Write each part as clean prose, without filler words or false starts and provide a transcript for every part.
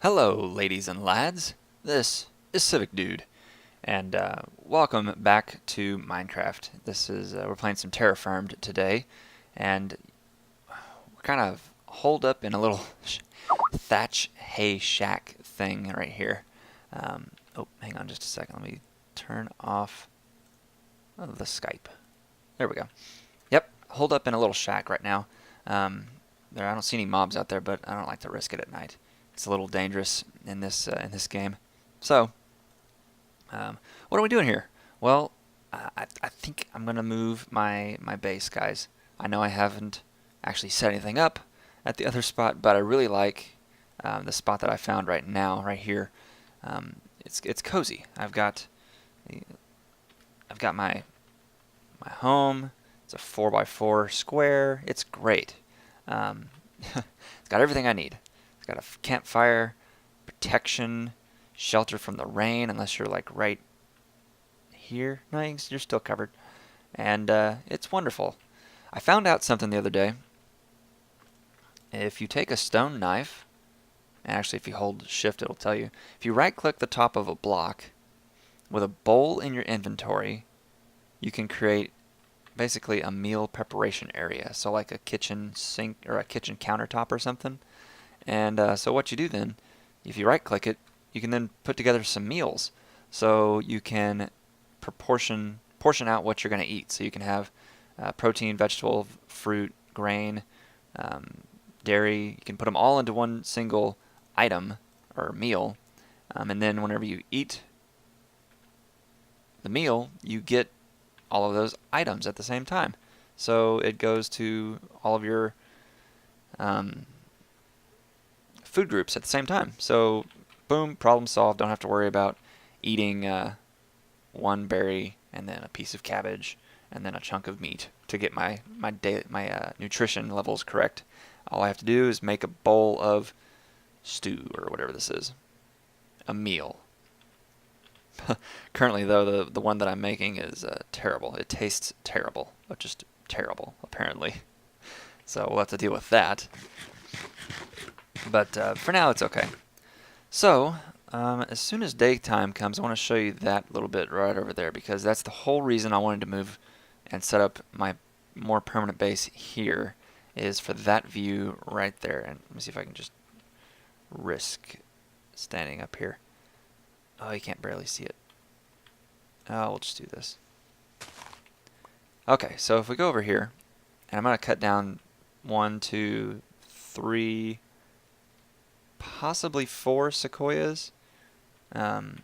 Hello, ladies and lads. This is Civic Dude, and welcome back to Minecraft. This is we're playing some Terrafirmed today, and we're kind of holed up in a little thatch hay shack thing right here. Oh, hang on just a second. Let me turn off the Skype. There we go. Yep, holed up in a little shack right now. I don't see any mobs out there, but I don't like to risk it at night. It's a little dangerous in this game. So, what are we doing here? Well, I think I'm gonna move my base, guys. I know I haven't actually set anything up at the other spot, but I really like the spot that I found right now, right here. It's cozy. I've got my home. It's a 4x4 square. It's great. It's got everything I need. It's got a campfire, protection, shelter from the rain, unless you're like right here. No, you're still covered. And it's wonderful. I found out something the other day. If you take a stone knife, and actually if you hold shift it'll tell you, if you right click the top of a block with a bowl in your inventory, you can create basically a meal preparation area. So like a kitchen sink or a kitchen countertop or something. And so what you do then, if you right click it, you can then put together some meals. So you can portion out what you're going to eat. So you can have protein, vegetable, fruit, grain, dairy. You can put them all into one single item or meal. And then whenever you eat the meal, you get all of those items at the same time. So it goes to all of your food groups at the same time. So boom, problem solved. Don't have to worry about eating one berry and then a piece of cabbage and then a chunk of meat to get my nutrition levels correct. All I have to do is make a bowl of stew or whatever this is, a meal. Currently, though, the one that I'm making is terrible. It tastes terrible, but just terrible, apparently. So we'll have to deal with that. But for now, it's okay. So, as soon as daytime comes, I want to show you that little bit right over there, because that's the whole reason I wanted to move and set up my more permanent base here, is for that view right there. And let me see if I can just risk standing up here. Oh, you can't barely see it. Oh, we'll just do this. Okay, so if we go over here, and I'm going to cut down 1, 2, 3, possibly 4 sequoias. And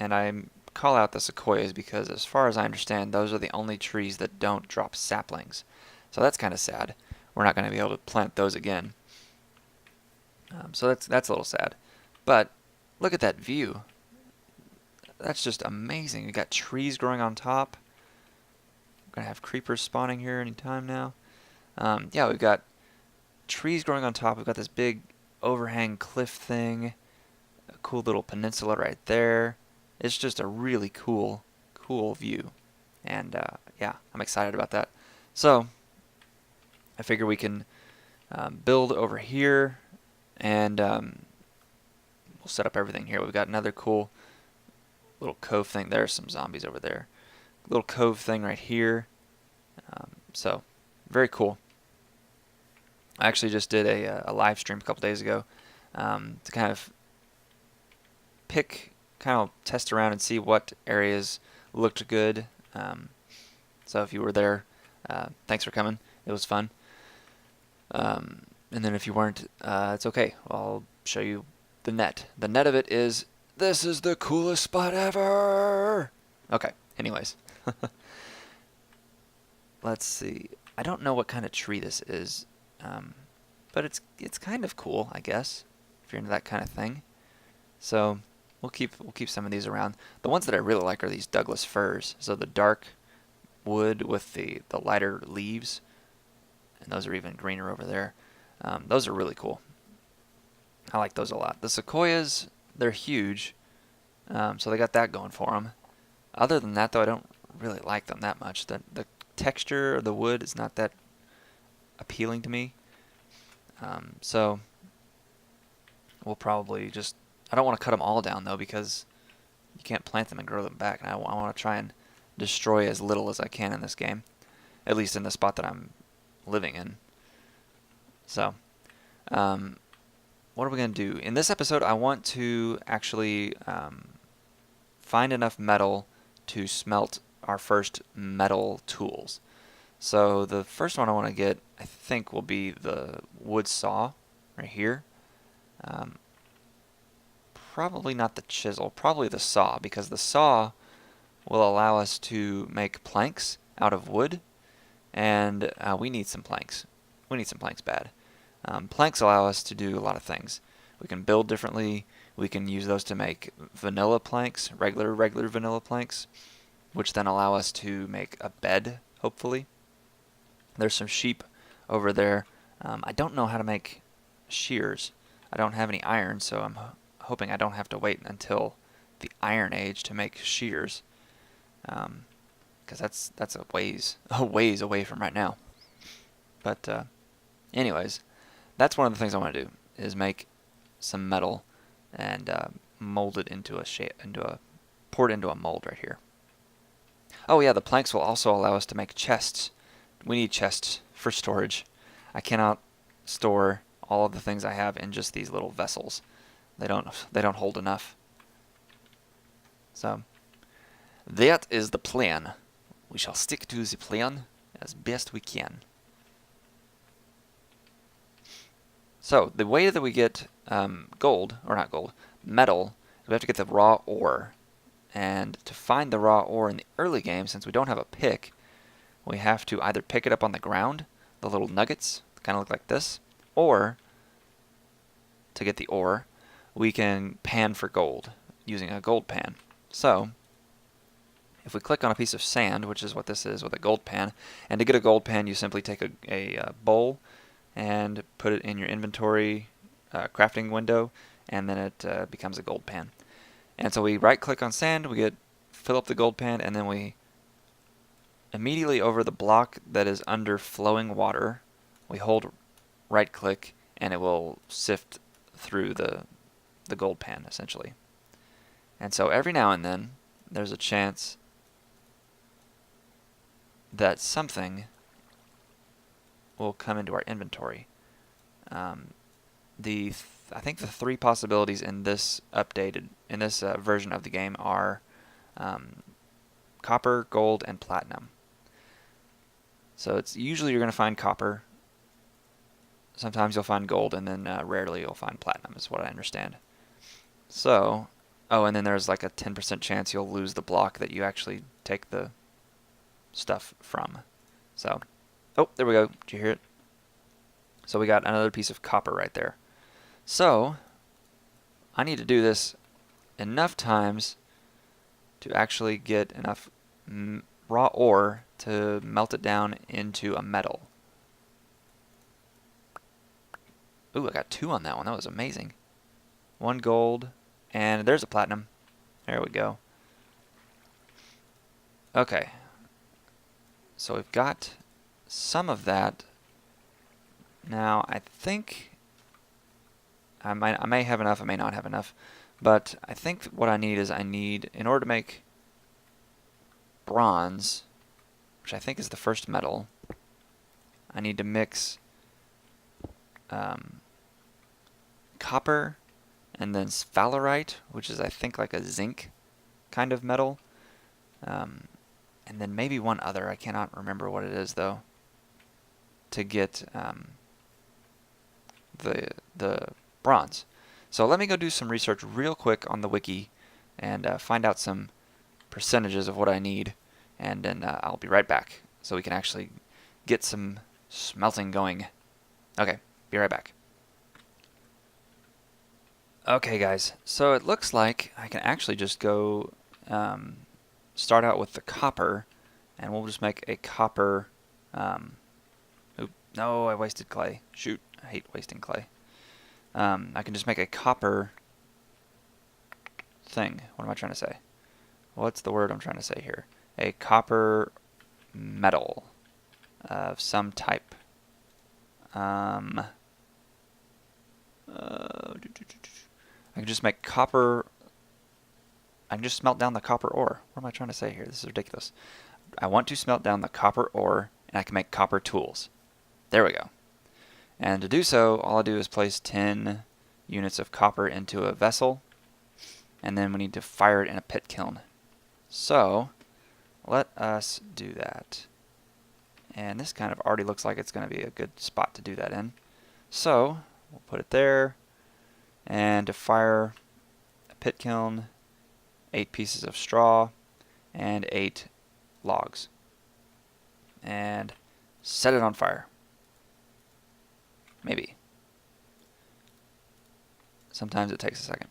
I call out the sequoias because, as far as I understand, those are the only trees that don't drop saplings. So that's kind of sad. We're not going to be able to plant those again. So that's a little sad. But look at that view. That's just amazing. We've got trees growing on top. We're going to have creepers spawning here anytime now. Yeah, we've got trees growing on top. We've got this big overhang cliff thing. A cool little peninsula right there. It's just a really cool view. And yeah, I'm excited about that. So I figure we can build over here, and we'll set up everything here. We've got another cool little cove thing. There's some zombies over there. Little cove thing right here. So very cool. I actually just did a live stream a couple days ago to kind of test around and see what areas looked good. So if you were there, thanks for coming. It was fun. And then if you weren't, it's okay. I'll show you the net. The net of it is, this is the coolest spot ever! Okay, anyways. Let's see. I don't know what kind of tree this is, but it's kind of cool, I guess, if you're into that kind of thing. So we'll keep some of these around. The ones that I really like are these Douglas firs. So the dark wood with the lighter leaves, and those are even greener over there. Those are really cool. I like those a lot. The sequoias, they're huge, so they got that going for them. Other than that, though, I don't really like them that much. The texture of the wood is not that appealing to me. So we'll probably just... I don't want to cut them all down, though, because you can't plant them and grow them back. And I want to try and destroy as little as I can in this game, at least in the spot that I'm living in. So, what are we going to do? In this episode, I want to actually find enough metal to smelt our first metal tools. So the first one I want to get, I think, will be the wood saw right here. Probably not the chisel, probably the saw, because the saw will allow us to make planks out of wood, and we need some planks. We need some planks bad. Planks allow us to do a lot of things. We can build differently. We can use those to make vanilla planks, regular vanilla planks, which then allow us to make a bed, hopefully. There's some sheep over there. I don't know how to make shears. I don't have any iron, so I'm hoping I don't have to wait until the Iron Age to make shears, because that's a ways away from right now. But anyways, that's one of the things I want to do, is make some metal and mold it into a shape, pour it into a mold right here. Oh yeah, the planks will also allow us to make chests. We need chests for storage. I cannot store all of the things I have in just these little vessels. They don't hold enough. So that is the plan. We shall stick to the plan as best we can. So the way that we get metal, we have to get the raw ore. And to find the raw ore in the early game, since we don't have a pick, we have to either pick it up on the ground, the little nuggets, kind of look like this, or to get the ore, we can pan for gold using a gold pan. So if we click on a piece of sand, which is what this is with a gold pan, and to get a gold pan you simply take a bowl and put it in your inventory crafting window, and then it becomes a gold pan. And so we right click on sand, we fill up the gold pan, and then we immediately over the block that is under flowing water, we hold right click and it will sift through the gold pan essentially. And so every now and then there's a chance that something will come into our inventory. I think the three possibilities in this version of the game are copper, gold, and platinum. So it's usually you're going to find copper. Sometimes you'll find gold, and then rarely you'll find platinum, is what I understand. So, oh, and then there's like a 10% chance you'll lose the block that you actually take the stuff from. So, oh, there we go. Did you hear it? So we got another piece of copper right there. So, I need to do this enough times to actually get enough raw ore to melt it down into a metal. Ooh, I got 2 on that one. That was amazing. 1 gold, and there's a platinum. There we go. Okay. So we've got some of that. Now, I think I may have enough, I may not have enough, but I think what I need is in order to make bronze, which I think is the first metal, I need to mix copper and then sphalerite, which is I think like a zinc kind of metal, and then maybe one other, I cannot remember what it is though, to get the bronze. So let me go do some research real quick on the wiki and find out some percentages of what I need, and then I'll be right back so we can actually get some smelting going. Okay, be right back. Okay guys, so it looks like I can actually just go start out with the copper, and we'll just make a copper no, I wasted clay. Shoot, I hate wasting clay. I can just make a copper thing. What am I trying to say? What's the word I'm trying to say here? A copper metal of some type. I can just make copper. I can just smelt down the copper ore. What am I trying to say here? This is ridiculous. I want to smelt down the copper ore, and I can make copper tools. There we go. And to do so, all I do is place 10 units of copper into a vessel, and then we need to fire it in a pit kiln. So let us do that. And this kind of already looks like it's going to be a good spot to do that in. So we'll put it there, and to fire a pit kiln, 8 pieces of straw and 8 logs, and set it on fire. Maybe. Sometimes it takes a second.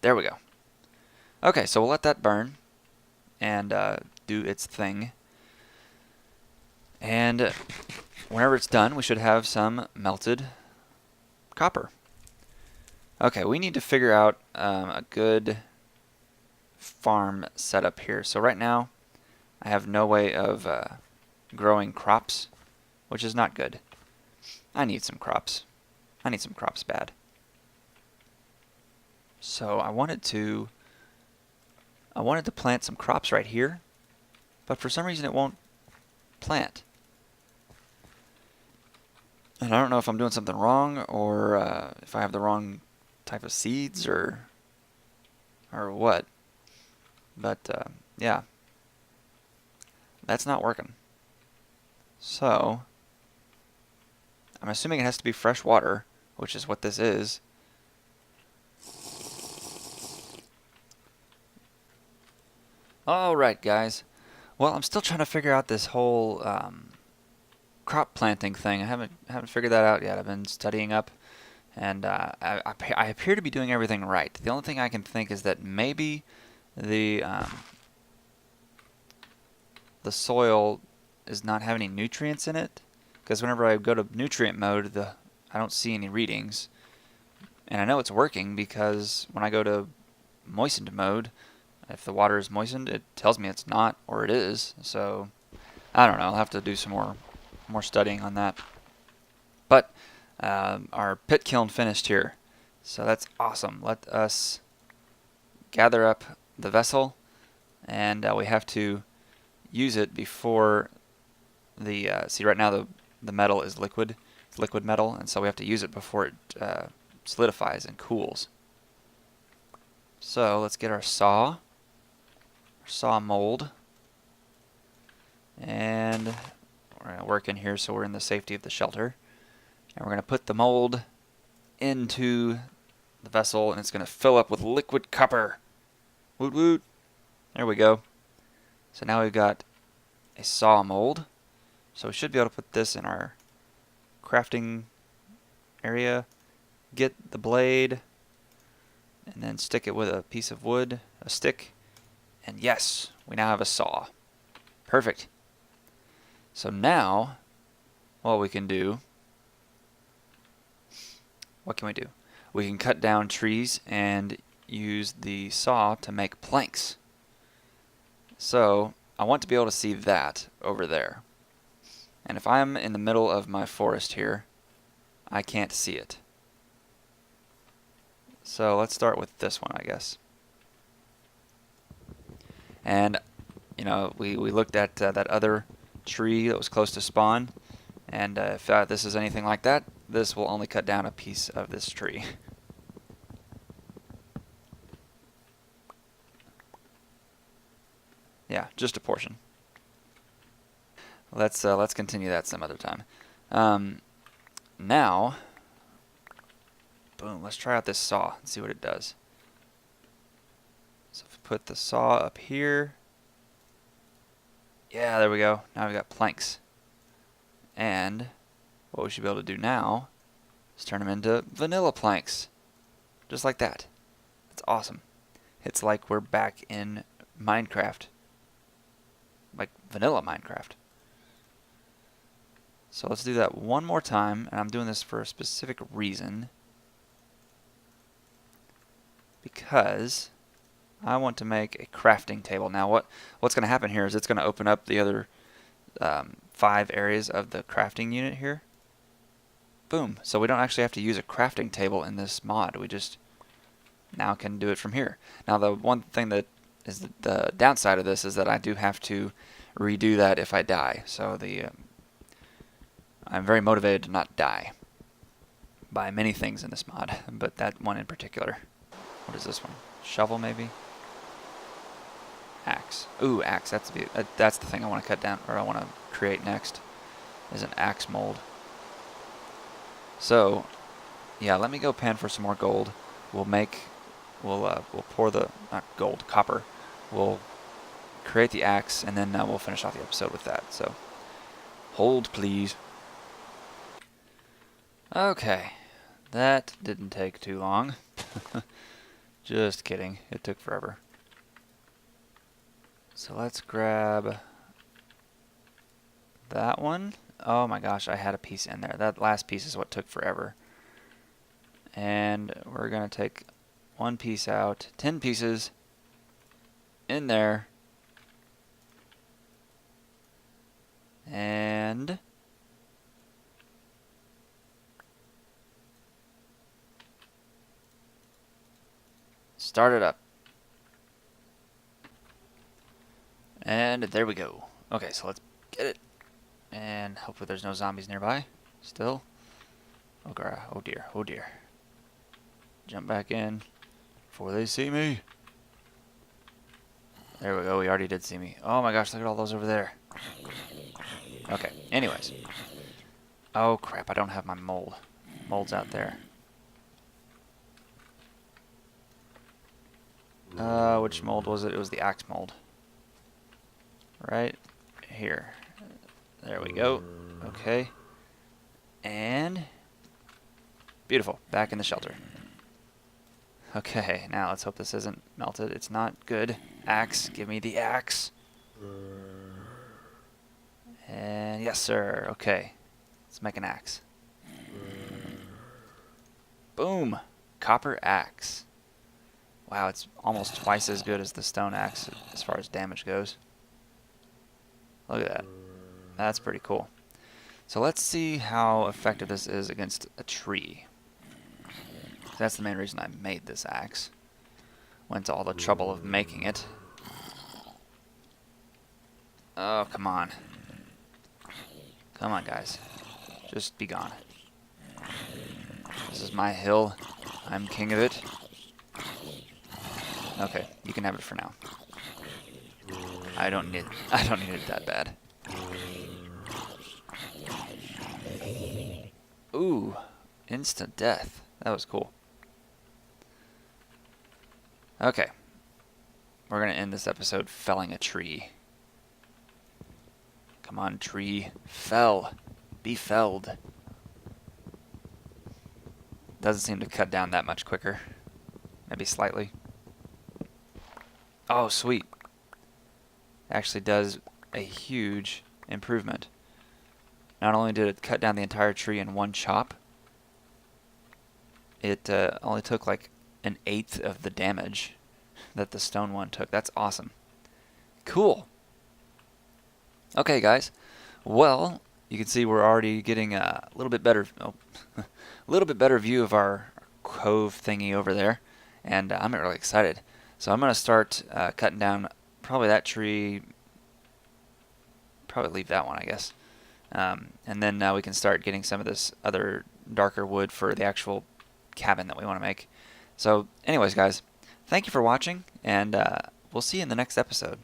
There we go. Okay, so we'll let that burn and do its thing. And whenever it's done, we should have some melted copper. Okay, we need to figure out a good farm setup here. So right now, I have no way of growing crops, which is not good. I need some crops. I need some crops bad. So I wanted to plant some crops right here, but for some reason it won't plant. And I don't know if I'm doing something wrong, or if I have the wrong type of seeds, or what. But yeah, that's not working. So I'm assuming it has to be fresh water, which is what this is. Alright guys, well, I'm still trying to figure out this whole crop planting thing. I haven't figured that out yet. I've been studying up, and I appear to be doing everything right. The only thing I can think is that maybe the soil is not having any nutrients in it, because whenever I go to nutrient mode, I don't see any readings, and I know it's working because when I go to moistened mode, if the water is moistened, it tells me it's not, or it is. So I don't know. I'll have to do some more studying on that. But our pit kiln finished here, so that's awesome. Let us gather up the vessel, and we have to use it before the see, right now the metal is liquid. It's liquid metal, and so we have to use it before it solidifies and cools. So let's get our saw mold, and we're going to work in here so we're in the safety of the shelter, and we're going to put the mold into the vessel, and it's going to fill up with liquid copper. Woot woot. There we go. So now we've got a saw mold, so we should be able to put this in our crafting area, get the blade, and then stick it with a piece of wood, a stick. And yes, we now have a saw. Perfect. So now, what we can do, what can we do? We can cut down trees and use the saw to make planks. So I want to be able to see that over there. And if I'm in the middle of my forest here, I can't see it. So let's start with this one, I guess. And, you know, we looked at that other tree that was close to spawn, and if this is anything like that, this will only cut down a piece of this tree. Yeah, just a portion. Let's continue that some other time. Now, boom, let's try out this saw and see what it does. So if we put the saw up here, yeah, there we go. Now we've got planks. And what we should be able to do now is turn them into vanilla planks. Just like that. That's awesome. It's like we're back in Minecraft. Like vanilla Minecraft. So let's do that one more time, and I'm doing this for a specific reason. Because I want to make a crafting table. Now what's going to happen here is it's going to open up the other 5 areas of the crafting unit here. boom. So we don't actually have to use a crafting table in this mod. We just now can do it from here. Now the one thing that is the downside of this is that I do have to redo that if I die. So I'm very motivated to not die by many things in this mod, but that one in particular. What is this one? Shovel maybe? Axe. Ooh, axe. That's the thing I want to cut down, or I want to create next, is an axe mold. So, yeah, let me go pan for some more gold. We'll pour the, not gold, copper. We'll create the axe, and then we'll finish off the episode with that. So, hold please. Okay, that didn't take too long. Just kidding, it took forever. So let's grab that one. Oh my gosh, I had a piece in there. That last piece is what took forever. And we're going to take one piece out, 10 pieces in there. And start it up. And there we go. Okay, so let's get it. And hopefully there's no zombies nearby. Still. Oh, oh dear, oh dear. Jump back in before they see me. There we go, we already did see me. Oh my gosh, look at all those over there. Okay, anyways. Oh crap, I don't have my mold. Mold's out there. Which mold was it? It was the axe mold. Right here. There we go. Okay. And beautiful. Back in the shelter. Okay, now let's hope this isn't melted. It's not good. Axe. Give me the axe. And yes, sir. Okay. Let's make an axe. Boom. Copper axe. Wow, it's almost twice as good as the stone axe as far as damage goes. Look at that. That's pretty cool. So let's see how effective this is against a tree. That's the main reason I made this axe. Went to all the trouble of making it. Oh, come on. Come on, guys. Just be gone. This is my hill. I'm king of it. Okay, you can have it for now. I don't need it that bad. Ooh, instant death. That was cool. Okay. We're going to end this episode felling a tree. Come on, tree. Fell. Be felled. Doesn't seem to cut down that much quicker. Maybe slightly. Oh, sweet. Actually does a huge improvement. Not only did it cut down the entire tree in one chop, it only took like 1/8 of the damage that the stone one took. That's awesome. Cool. Okay, guys. Well, you can see we're already getting a little bit better, a little bit better view of our cove thingy over there, and I'm really excited. So I'm going to start cutting down probably that tree. Probably leave that one, I guess. And then we can start getting some of this other darker wood for the actual cabin that we want to make. So anyways, guys, thank you for watching, and we'll see you in the next episode.